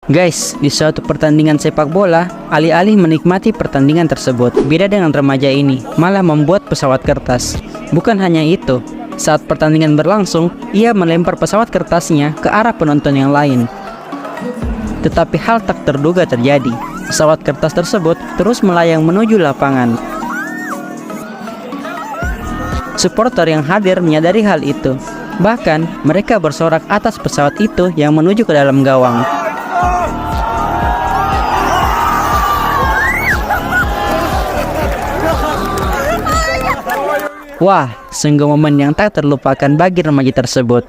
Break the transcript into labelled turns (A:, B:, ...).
A: Guys, di suatu pertandingan sepak bola, alih-alih menikmati pertandingan tersebut, beda dengan remaja ini, malah membuat pesawat kertas. Bukan hanya itu, saat pertandingan berlangsung, ia melempar pesawat kertasnya ke arah penonton yang lain. Tetapi hal tak terduga terjadi. Pesawat kertas tersebut terus melayang menuju lapangan. Supporter yang hadir menyadari hal itu. Bahkan, mereka bersorak atas pesawat itu yang menuju ke dalam gawang. Wah, sungguh momen yang tak terlupakan bagi remaja tersebut.